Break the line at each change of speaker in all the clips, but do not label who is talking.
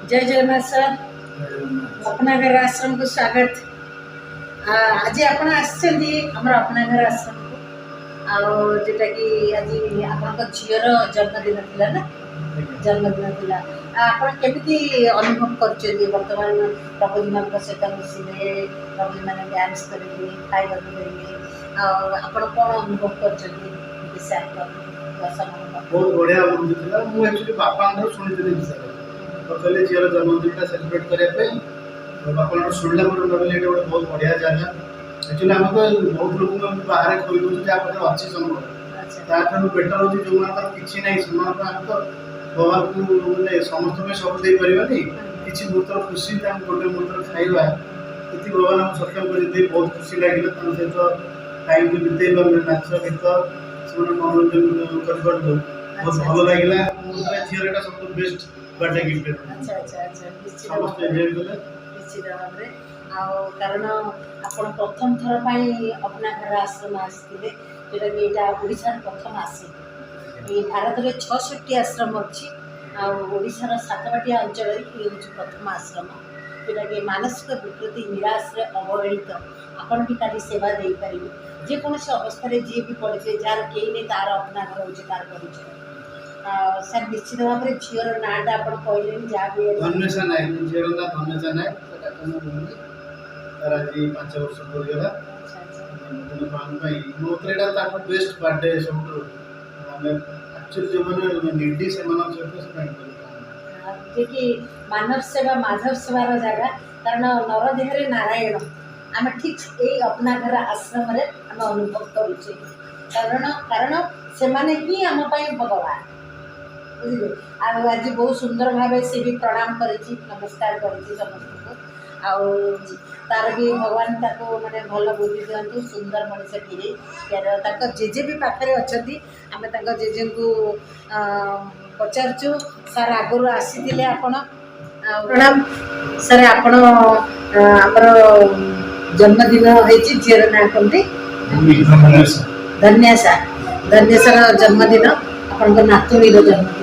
जय जगन्नाथ सर अपनागर आश्रम को स्वागत। आज आपण आमर अपनागर आश्रम को जोटा कि आज आप झीर जन्मदिन थी ना जन्मदिन थी आप केमी अनुभव कर बर्तमान प्रभुजी मान सहित मिसिले प्रभुजी मैंने डांस करेंगे खाइबा देंगे आप कौन अनुभव कर
बहुत बढ़िया मुझे बापा शुणी कहले झीर जन्मदिन सेलिब्रेट करने बापा शुणला भाई गोटे बहुत बढ़िया जगह एक्चुअली आम तो बहुत लोग बाहर खोल दूसरे आप अच्छी संभव बेटर हो जो किसी ना आम तो भगवान को मैंने समस्त सब दे पारे किसी मुहूर्त खुशी गोटे मुहूर्त खाइबा ये भगवान आम सक्षम कर बहुत खुशी लगे सहित टाइम को बिते नाच गीत से मनोरंजन कर बहुत भल लगे झील सब बेस्ट बर्थडे गिफ्ट।
अच्छा अच्छा अच्छा
समस्त एंजॉय कले
निश्चित भाव में कारण आपण प्रथम थर पाई अपना घर आश्रम आसते जोटा कि यहाँ ओडिशा प्रथम आसी भारत में 66 आश्रम अच्छी आशार सातबाटिया अंचल ये हूँ प्रथम आश्रम जोटा कि मानसिक विकृति निराश अवहेलित आपन भी तारी सेवा दे पारे जेकोसी अवस्था जी भी पड़े जार कहीं नहीं तार अपना घर हो तार परिचय सर निश्चित भाव में झीर नाटा आप कहले जहाँ भी
धन्यसा नायक झीर ना धन्यसा नायक तार आज 5 वर्ष पूरीगला मोर बेस्ट बर्थडे सब एक्चुअली जो मैंने निडी से
कि मानव सेवा माधव सेवार जगह कारण नरदेह नारायण आम ठीक यही अपना घर आश्रम आम अनुभव करुचे कारण से माने ही आम भगवान बुझे आज बहुत सुंदर भाव से भी प्रणाम कर नमस्कार कर समस्त को तार भी भगवान ताको माने भल बुद्धि दिंतु सुंदर मनीष जेजे भी पाखे अच्छा आम जेजे को पचारचु सर आगुरी आसी आपण प्रणाम सर आपण आमर जन्मदिन होती झीर ना कहते धन्य सर जन्मदिन आपण नातुणी जन्मदिन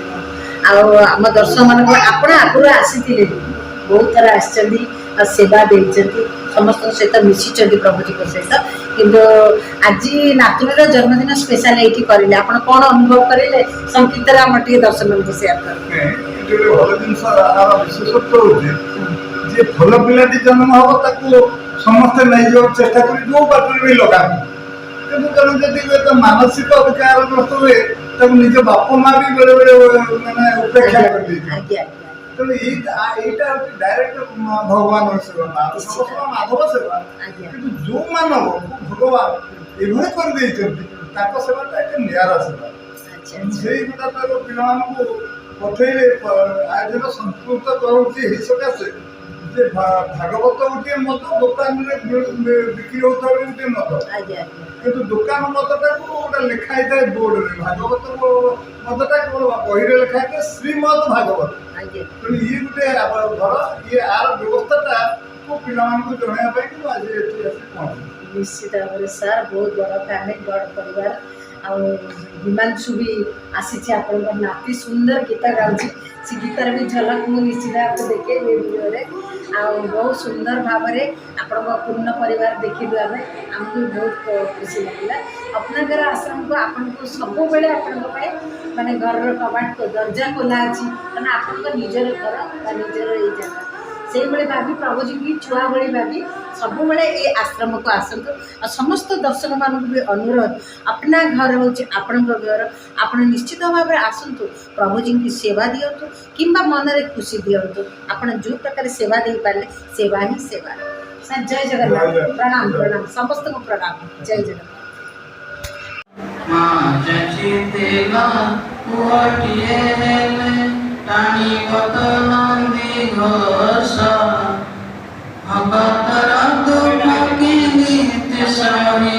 आम दर्शक मान आप आगुरी आसी बहुत थर आ सेवा देते समस्त सहित मिसी प्रभुजी सहित किंतु आज नातुणी जन्मदिन स्पेशल ये करें आप कौन अनुभव करेंगे संक्षिप्त आम टे दर्शक को सेयार
कर भल पिलाटी जन्म हम समस्ते नहीं जा चेष्टा कर जो बात भी लगा मानसिक विकारग्रस्त हुए निज बाप माँ भी बेले बेले मैंने उपेक्षा कर तेणु यहीटा डायरेक्ट भगवान सेवा माधव सेवा कि जो मानव भगवान ये कर सेवाटा एक निरा सेवा से पिला पठेले आयोजन संस्कृत करोसी सकाशे भागवत गोटे मत दुकान में बिक्री होता गोटे मत कि दुकान मतटा को गोटे लिखाई था बोर्ड में भागवत मतटा केवल बही लिखाई था श्रीमद भागवत तेणु ये गोटे घर ये आर व्यवस्था को पिला जनवाई आज पहुँचे
निश्चित भाव में सर बहुत बड़ फैमिली बड़ परिवार हिमांशु भी आसी आप नाती सुंदर गीत गाँची से गीतार भी झलक मुझे निश्चित आपको देखे वीडियो बहुत सुंदर भाव में आपण पूर्ण परिवार देखिलु आम आमको बहुत खुशी लगे अपना घर आश्रम को आपन को सब बेले माने घर कबाट को दरजा खोला अच्छी कारण आप निजर घर निजर ये जगह से भाई भाभी प्रभुजी भी छुआ भाई भाभी सब बेले ये आश्रम को आसतु और समस्त दर्शक मान भी अनुरोध अपना घर हूँ आपण घर आप निश्चित भाव में आसतु प्रभुजी की सेवा दिंतु कि मन में खुशी दिंतु आप जो प्रकार सेवा दे पारे सेवा ही सेवा सर जय जगन्नाथ प्रणाम प्रणाम समस्त को प्रणाम जय जगन्नाथ
टाणी गत नंदी घोष भगत रघुपति नित्य स्वामी